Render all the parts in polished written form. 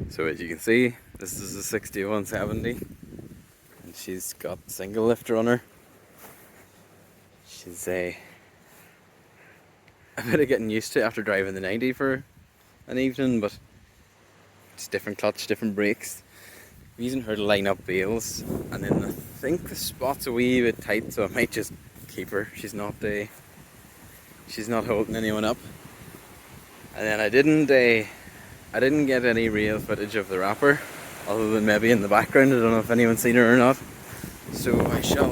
So as you can see, this is a 6170 and she's got single lifter on her. She's a bit of getting used to after driving the 90 for an evening, but it's different clutch, different brakes. I'm using her to line up bales, and then I think the spot's a wee bit tight, so I might just keep her. She's not holding anyone up. And then I didn't get any real footage of the wrapper, other than maybe in the background. I don't know if anyone's seen her or not. So I shall.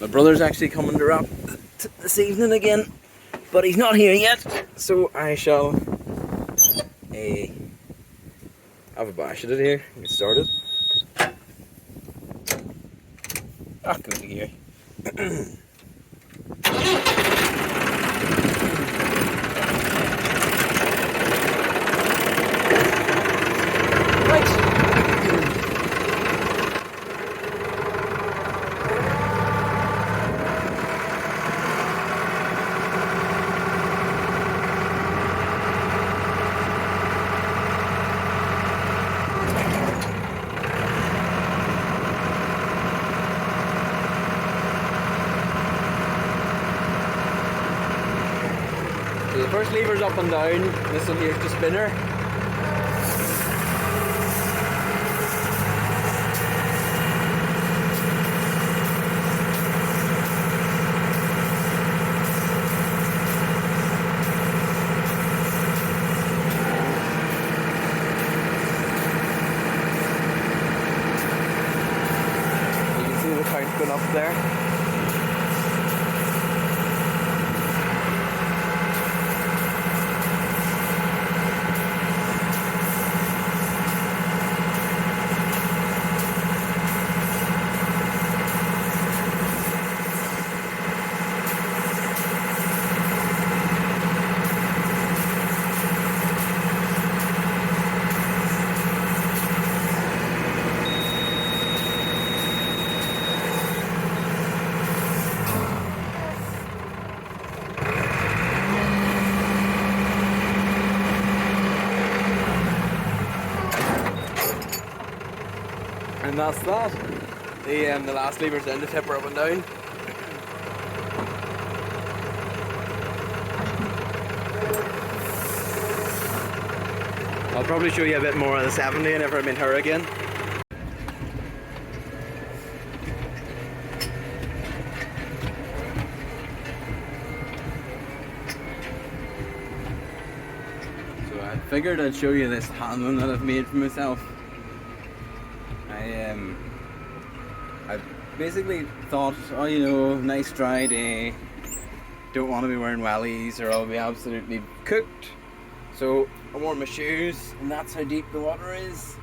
My brother's actually coming to wrap this evening again, but he's not here yet. So I shall have a bash at it here. Get started. Ah, go to gear. So the first lever's up and down, this one here's the spinner. You can see the count going up there. And that's that. The last lever's down to tip her up and down. I'll probably show you a bit more of the 70 whenever I'm in her again. So I figured I'd show you this handling that I've made for myself. I basically thought, oh, you know, nice dry day, don't want to be wearing wellies or I'll be absolutely cooked. So I wore my shoes, and that's how deep the water is.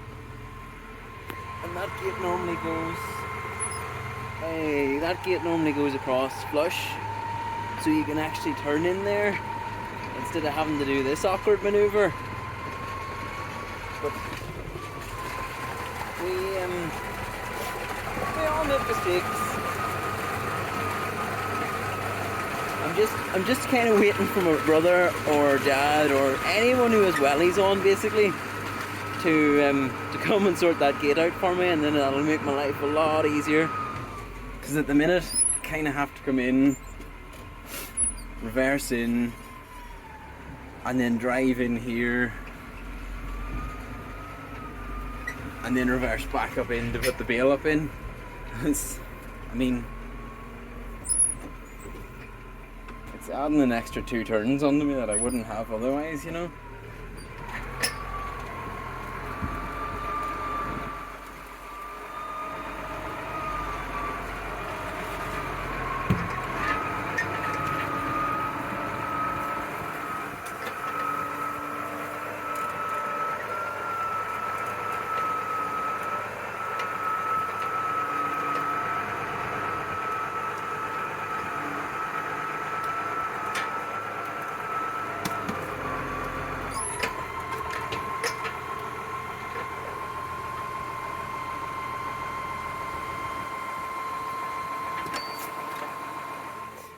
And that gate normally goes, across flush, so you can actually turn in there instead of having to do this awkward maneuver. But we all make mistakes. I'm just kind of waiting for my brother or dad or anyone who has wellies on, basically, to come and sort that gate out for me, and then that'll make my life a lot easier. Because at the minute, I kind of have to come in, reverse in, and then drive in here, and then reverse back up in to put the bale up in. It's adding an extra 2 turns onto me that I wouldn't have otherwise, you know.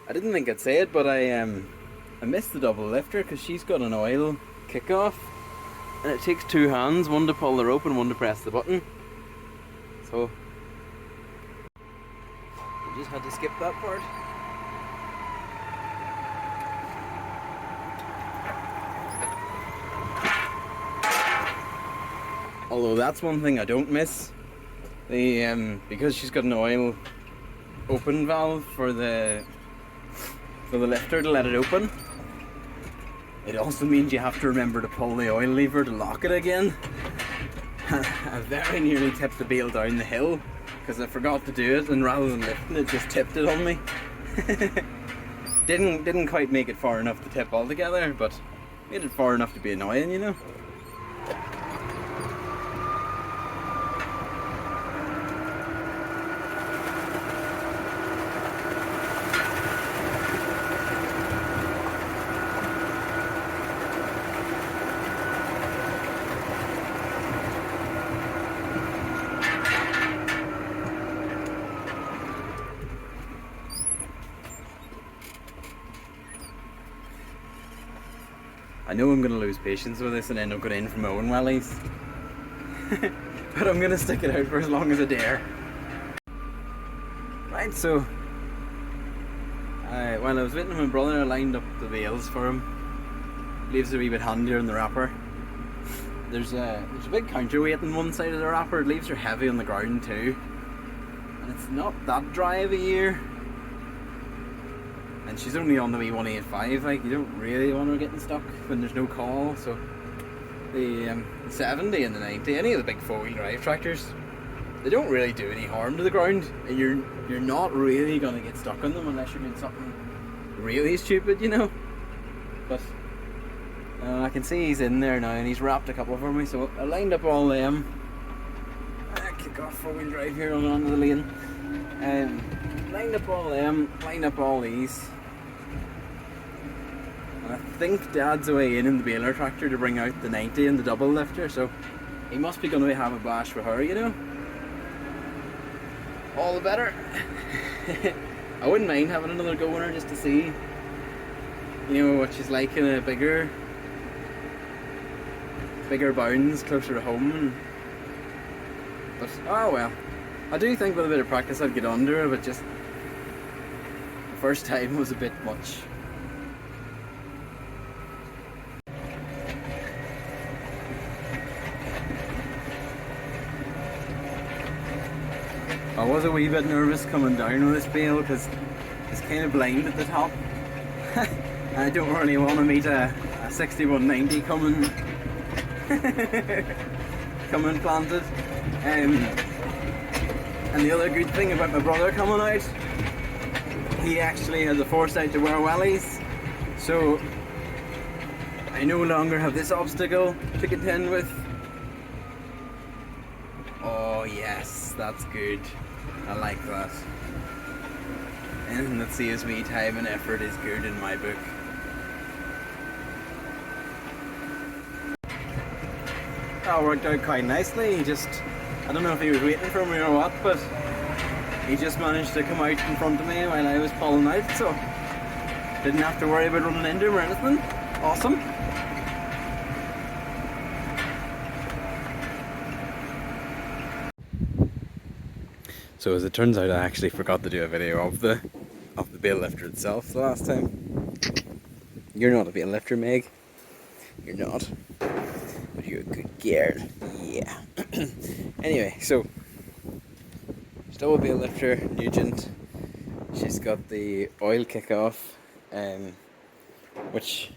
I didn't think I'd say it, but I missed the double lifter because she's got an oil kickoff. And it takes two hands, one to pull the rope and one to press the button. So I just had to skip that part. Although that's one thing I don't miss. Because she's got an oil open valve for the lifter to let it open. It also means you have to remember to pull the oil lever to lock it again. I very nearly tipped the bale down the hill because I forgot to do it, and rather than lifting it, just tipped it on me. Didn't quite make it far enough to tip altogether, but made it far enough to be annoying, you know. I know I'm going to lose patience with this and end up going in for my own wellies. But I'm going to stick it out for as long as I dare. Right, so while I was waiting for my brother, I lined up the bales for him. Leaves it a wee bit handier in the wrapper. There's a big counterweight on one side of the wrapper. It leaves her heavy on the ground too. And it's not that dry of a year. And she's only on the wee 185, like, you don't really want her getting stuck when there's no call. So the 70 and the 90, any of the big 4-wheel drive tractors, they don't really do any harm to the ground, and you're not really going to get stuck on them unless you're doing something really stupid, you know. But I can see he's in there now, and he's wrapped a couple for me, so I lined up all them. Kick off 4-wheel drive here onto the lane. Lined up all them, lined up all these. And I think Dad's away in the baler tractor to bring out the 90 and the double lifter, so he must be going to have a bash with her, you know. All the better. I wouldn't mind having another go on her just to see, you know, what she's like in a bigger bounds closer to home. But oh well, I do think with a bit of practice I'd get under her, but just the first time was a bit much. I was a wee bit nervous coming down with this bale because it's kind of blind at the top. I don't really want to meet a 6190 coming planted. And the other good thing about my brother coming out, he actually has the foresight to wear wellies, so I no longer have this obstacle to contend with. Oh yes, that's good. I like that. Anything that saves me time and effort is good in my book. That worked out quite nicely. He just, I don't know if he was waiting for me or what, but he just managed to come out in front of me while I was pulling out, so didn't have to worry about running into him or anything. Awesome. So as it turns out, I actually forgot to do a video of the bale lifter itself the last time. You're not a bale lifter, Meg. You're not. But you're a good girl. Yeah. Anyway, so still a bale lifter, Nugent. She's got the oil kick-off, which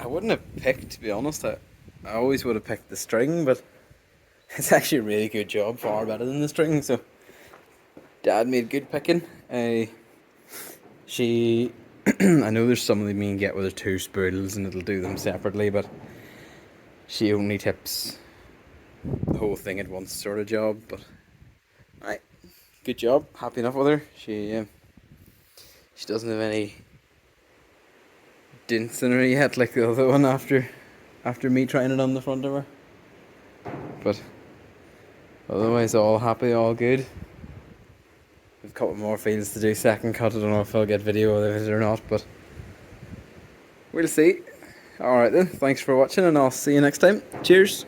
I wouldn't have picked, to be honest. I always would have picked the string, but it's actually a really good job, far better than the string, so Dad made good picking. She I know there's some of them you can get with her two spools and it'll do them separately, but she only tips the whole thing at once, sort of job. But right, good job, happy enough with her. She doesn't have any dents in her yet like the other one after me trying it on the front of her, but otherwise all happy, all good. We've a couple more fields to do, second cut. I don't know if I'll get video of it or not, but we'll see. Alright then, thanks for watching and I'll see you next time. Cheers!